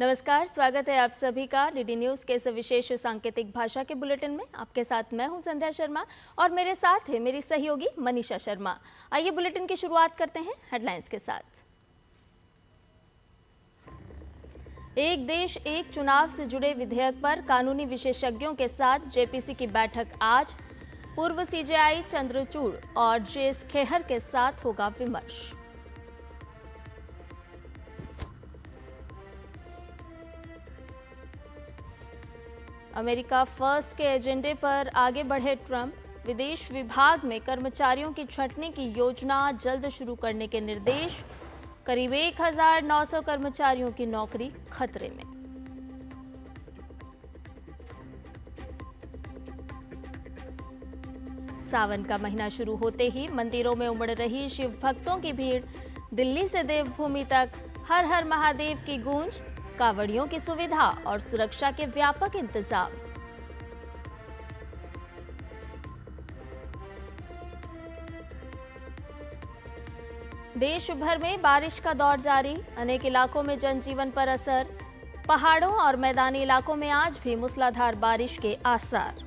नमस्कार, स्वागत है आप सभी का डीडी न्यूज के इस विशेष सांकेतिक भाषा के बुलेटिन में। आपके साथ मैं हूं संध्या शर्मा और मेरे साथ है मेरी सहयोगी मनीषा शर्मा। आइए बुलेटिन की शुरुआत करते हैं हेडलाइंस के साथ। एक देश एक चुनाव से जुड़े विधेयक पर कानूनी विशेषज्ञों के साथ जेपीसी की बैठक आज। पूर्व सीजेआई चंद्रचूड़ और जेएस खेहर के साथ होगा विमर्श। अमेरिका फर्स्ट के एजेंडे पर आगे बढ़े ट्रंप। विदेश विभाग में कर्मचारियों की छंटनी की योजना जल्द शुरू करने के निर्देश। करीब 1900 कर्मचारियों की नौकरी खतरे में। सावन का महीना शुरू होते ही मंदिरों में उमड़ रही शिव भक्तों की भीड़। दिल्ली से देवभूमि तक हर हर महादेव की गूंज। कांवड़ियों की सुविधा और सुरक्षा के व्यापक इंतजाम। देश भर में बारिश का दौर जारी। अनेक इलाकों में जनजीवन पर असर। पहाड़ों और मैदानी इलाकों में आज भी मूसलाधार बारिश के आसार।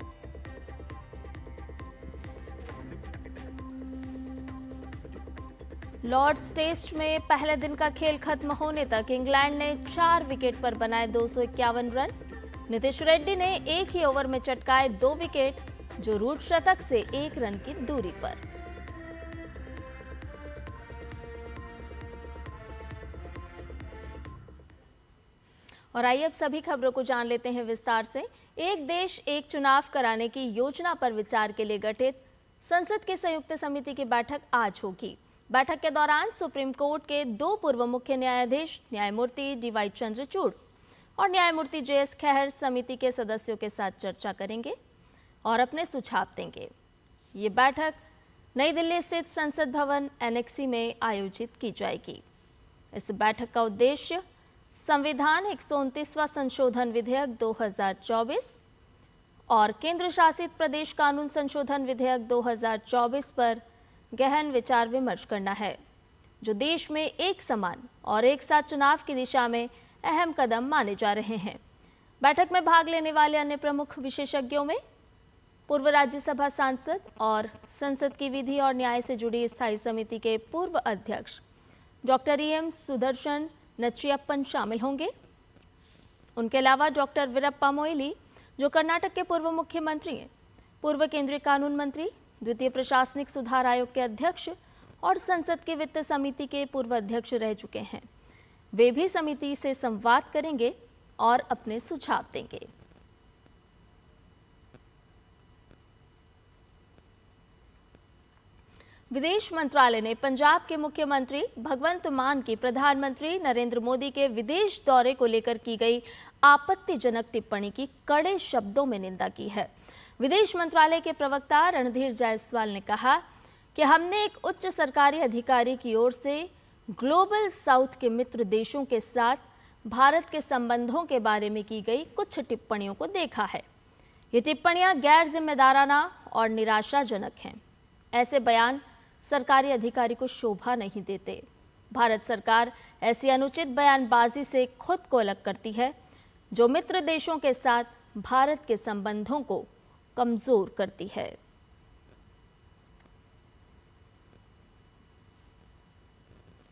लॉर्ड्स टेस्ट में पहले दिन का खेल खत्म होने तक इंग्लैंड ने 4 विकेट पर बनाए 251 रन। नीतीश रेड्डी ने एक ही ओवर में चटकाए 2 विकेट, जो रूट शतक से 1 रन की दूरी पर। और आइए अब सभी खबरों को जान लेते हैं विस्तार से। एक देश एक चुनाव कराने की योजना पर विचार के लिए गठित संसद की संयुक्त समिति की बैठक आज होगी। बैठक के दौरान सुप्रीम कोर्ट के 2 पूर्व मुख्य न्यायाधीश न्यायमूर्ति डीवाई चंद्रचूड़ और न्यायमूर्ति जेएस खेहर समिति के सदस्यों के साथ चर्चा करेंगे और अपने सुझाव देंगे। ये बैठक नई दिल्ली स्थित संसद भवन एनेक्सी में आयोजित की जाएगी। इस बैठक का उद्देश्य संविधान 129वां संशोधन विधेयक 2024 और केंद्र शासित प्रदेश कानून संशोधन विधेयक 2024 पर गहन विचार विमर्श करना है, जो देश में एक समान और एक साथ चुनाव की दिशा में अहम कदम माने जा रहे हैं। बैठक में भाग लेने वाले अन्य प्रमुख विशेषज्ञों में पूर्व राज्यसभा सांसद और संसद की विधि और न्याय से जुड़ी स्थायी समिति के पूर्व अध्यक्ष डॉक्टर एम सुदर्शन नचियप्पन शामिल होंगे। उनके अलावा डॉक्टर वीरप्पा मोइली, जो कर्नाटक के पूर्व मुख्यमंत्री हैं, पूर्व केंद्रीय कानून मंत्री, द्वितीय प्रशासनिक सुधार आयोग के अध्यक्ष और संसद की वित्त समिति के पूर्व अध्यक्ष रह चुके हैं, वे भी समिति से संवाद करेंगे और अपने सुझाव देंगे। विदेश मंत्रालय ने पंजाब के मुख्यमंत्री भगवंत मान की प्रधानमंत्री नरेंद्र मोदी के विदेश दौरे को लेकर की गई आपत्तिजनक टिप्पणी की कड़े शब्दों में निंदा की है। विदेश मंत्रालय के प्रवक्ता रणधीर जायसवाल ने कहा कि हमने एक उच्च सरकारी अधिकारी की ओर से ग्लोबल साउथ के मित्र देशों के साथ भारत के संबंधों के बारे में की गई कुछ टिप्पणियों को देखा है। ये टिप्पणियां गैर जिम्मेदाराना और निराशाजनक हैं। ऐसे बयान सरकारी अधिकारी को शोभा नहीं देते। भारत सरकार ऐसी अनुचित बयानबाजी से खुद को अलग करती है, जो मित्र देशों के साथ भारत के संबंधों को कमजोर करती है।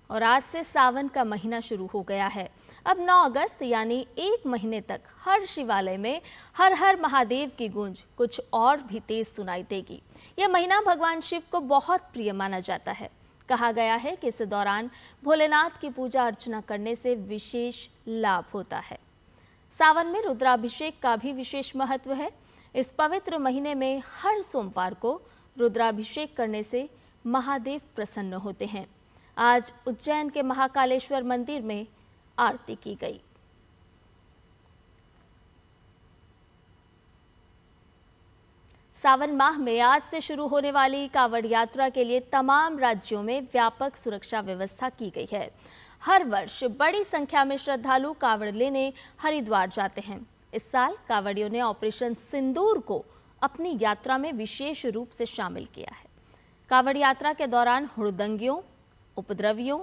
और आज से सावन का महीना शुरू हो गया है। अब 9 अगस्त यानी 1 महीने तक हर शिवालय में हर हर महादेव की गूंज कुछ और भी तेज सुनाई देगी। यह महीना भगवान शिव को बहुत प्रिय माना जाता है। कहा गया है कि इस दौरान भोलेनाथ की पूजा अर्चना करने से विशेष लाभ होता है। सावन में रुद्राभिषेक का भी विशेष महत्व है। इस पवित्र महीने में हर सोमवार को रुद्राभिषेक करने से महादेव प्रसन्न होते हैं। आज उज्जैन के महाकालेश्वर मंदिर में आरती की गई। सावन माह में आज से शुरू होने वाली कांवड़ यात्रा के लिए तमाम राज्यों में व्यापक सुरक्षा व्यवस्था की गई है। हर वर्ष बड़ी संख्या में श्रद्धालु कांवड़ लेने हरिद्वार जाते हैं। इस साल कांवड़ियों ने ऑपरेशन सिंदूर को अपनी यात्रा में विशेष रूप से शामिल किया है। कांवड़ यात्रा के दौरान हुड़दंगियों, उपद्रवियों,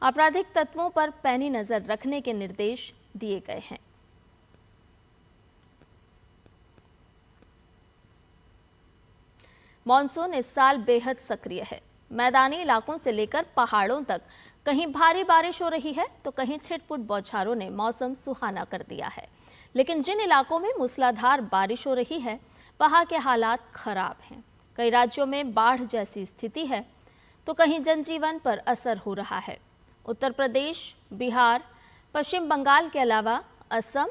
आपराधिक तत्वों पर पैनी नजर रखने के निर्देश दिए गए हैं। मॉनसून इस साल बेहद सक्रिय है। मैदानी इलाकों से लेकर पहाड़ों तक कहीं भारी बारिश हो रही है तो कहीं छिटपुट बौछारों ने मौसम सुहाना कर दिया है। लेकिन जिन इलाकों में मूसलाधार बारिश हो रही है वहां के हालात खराब हैं। कई राज्यों में बाढ़ जैसी स्थिति है तो कहीं जनजीवन पर असर हो रहा है। उत्तर प्रदेश, बिहार, पश्चिम बंगाल के अलावा असम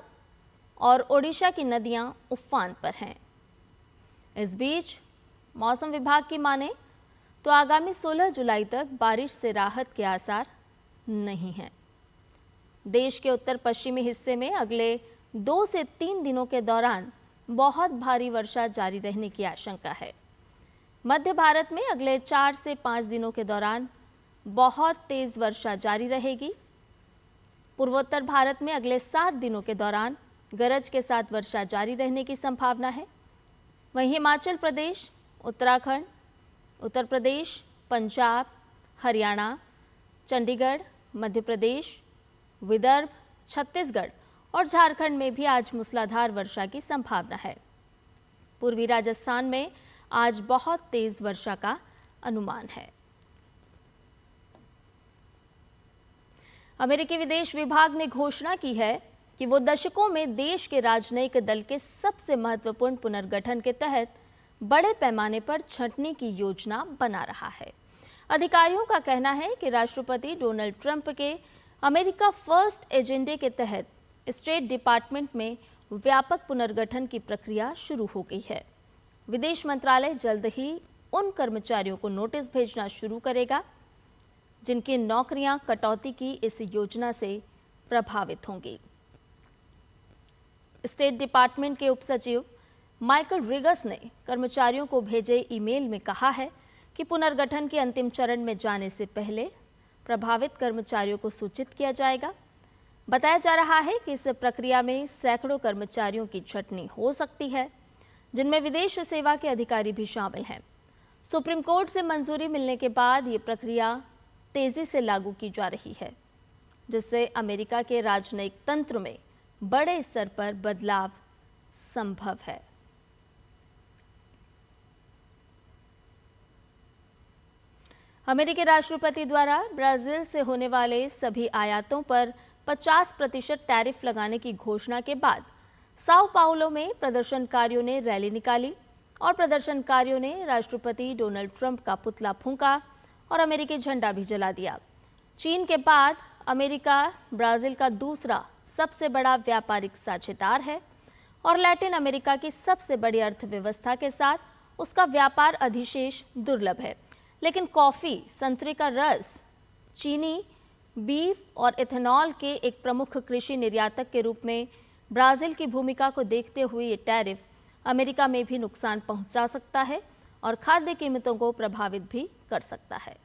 और ओडिशा की नदियां उफान पर हैं। इस बीच मौसम विभाग की माने तो आगामी 16 जुलाई तक बारिश से राहत के आसार नहीं हैं। देश के उत्तर पश्चिमी हिस्से में अगले 2 से 3 दिनों के दौरान बहुत भारी वर्षा जारी रहने की आशंका है। मध्य भारत में अगले 4 से 5 दिनों के दौरान बहुत तेज वर्षा जारी रहेगी। पूर्वोत्तर भारत में अगले 7 दिनों के दौरान गरज के साथ वर्षा जारी रहने की संभावना है। वहीं हिमाचल प्रदेश, उत्तराखंड, उत्तर प्रदेश, पंजाब, हरियाणा, चंडीगढ़, मध्य प्रदेश, विदर्भ, छत्तीसगढ़ और झारखंड में भी आज मूसलाधार वर्षा की संभावना है। पूर्वी राजस्थान में आज बहुत तेज वर्षा का अनुमान है। अमेरिकी विदेश विभाग ने घोषणा की है कि वो दशकों में देश के राजनयिक दल के सबसे महत्वपूर्ण पुनर्गठन के तहत बड़े पैमाने पर छंटनी की योजना बना रहा है। अधिकारियों का कहना है कि राष्ट्रपति डोनाल्ड ट्रंप के अमेरिका फर्स्ट एजेंडे के तहत स्टेट डिपार्टमेंट में व्यापक पुनर्गठन की प्रक्रिया शुरू हो गई है। विदेश मंत्रालय जल्द ही उन कर्मचारियों को नोटिस भेजना शुरू करेगा जिनकी नौकरियां कटौती की इस योजना से प्रभावित होंगी। स्टेट डिपार्टमेंट के उपसचिव माइकल रिगस ने कर्मचारियों को भेजे ईमेल में कहा है कि पुनर्गठन के अंतिम चरण में जाने से पहले प्रभावित कर्मचारियों को सूचित किया जाएगा। बताया जा रहा है कि इस प्रक्रिया में सैकड़ों कर्मचारियों की छंटनी हो सकती है, जिनमें विदेश सेवा के अधिकारी भी शामिल हैं। सुप्रीम कोर्ट से मंजूरी मिलने के बाद ये प्रक्रिया तेजी से लागू की जा रही है, जिससे अमेरिका के राजनयिक तंत्र में बड़े स्तर पर बदलाव संभव है। अमेरिकी राष्ट्रपति द्वारा ब्राजील से होने वाले सभी आयातों पर 50% टैरिफ लगाने की घोषणा के बाद साओ पाउलो में प्रदर्शनकारियों ने रैली निकाली और प्रदर्शनकारियों ने राष्ट्रपति डोनाल्ड ट्रंप का पुतला फूंका और अमेरिकी झंडा भी जला दिया। चीन के बाद अमेरिका ब्राजील का दूसरा सबसे बड़ा व्यापारिक साझेदार है और लैटिन अमेरिका की सबसे बड़ी अर्थव्यवस्था के साथ उसका व्यापार अधिशेष दुर्लभ है। लेकिन कॉफी, संतरे का रस, चीनी, बीफ और इथेनॉल के एक प्रमुख कृषि निर्यातक के रूप में ब्राजील की भूमिका को देखते हुए ये टैरिफ अमेरिका में भी नुकसान पहुंचा सकता है और खाद्य कीमतों को प्रभावित भी कर सकता है।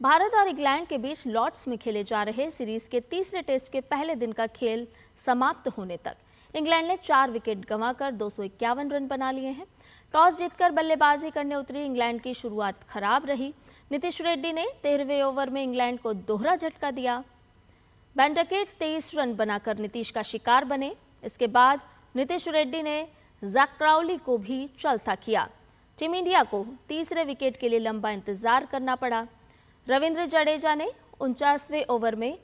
भारत और इंग्लैंड के बीच लॉर्ड्स में खेले जा रहे सीरीज के तीसरे टेस्ट के पहले दिन का खेल समाप्त होने तक इंग्लैंड ने 4 विकेट गंवाकर 251 रन बना लिए हैं। टॉस जीतकर बल्लेबाजी करने उतरी इंग्लैंड की शुरुआत खराब रही। नीतीश रेड्डी ने 13वें ओवर में इंग्लैंड को दोहरा झटका दिया। बेंडकेट 23 रन बनाकर नीतीश का शिकार बने। इसके बाद नीतीश रेड्डी ने जैक क्राउली को भी चौथा किया। टीम इंडिया को तीसरे विकेट के लिए लंबा इंतजार करना पड़ा। रविंद्र जडेजा ने 49वें ओवर में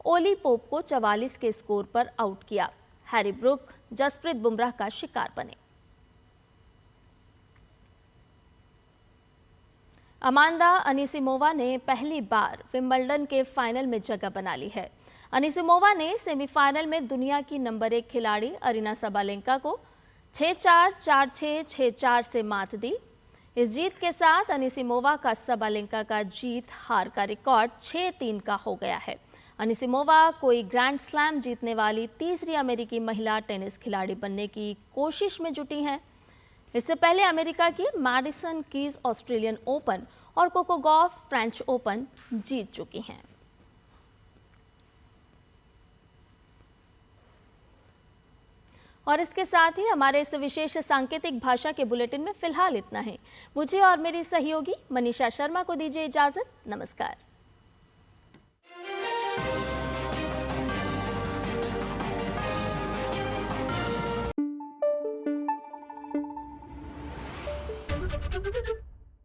ओली पोप को 44 के स्कोर पर आउट किया। हैरी ब्रुक जसप्रीत बुमराह का शिकार बने। अमांडा अनिसिमोवा ने पहली बार विंबलडन के फाइनल में जगह बना ली है। अनिसिमोवा ने सेमीफाइनल में दुनिया की नंबर 1 खिलाड़ी अरीना सबालेंका को 6-4, 4-6, 6-4 से मात दी। इस जीत के साथ अनिसिमोवा का सबालेंका का जीत हार का रिकॉर्ड 6-3 का हो गया है। अनिसिमोवा कोई ग्रैंड स्लैम जीतने वाली तीसरी अमेरिकी महिला टेनिस खिलाड़ी बनने की कोशिश में जुटी हैं। इससे पहले अमेरिका की मैडिसन कीज ऑस्ट्रेलियन ओपन और कोको गॉफ फ्रेंच ओपन जीत चुकी हैं। और इसके साथ ही हमारे इस विशेष सांकेतिक भाषा के बुलेटिन में फिलहाल इतना ही। मुझे और मेरी सहयोगी मनीषा शर्मा को दीजिए इजाजत। नमस्कार। है।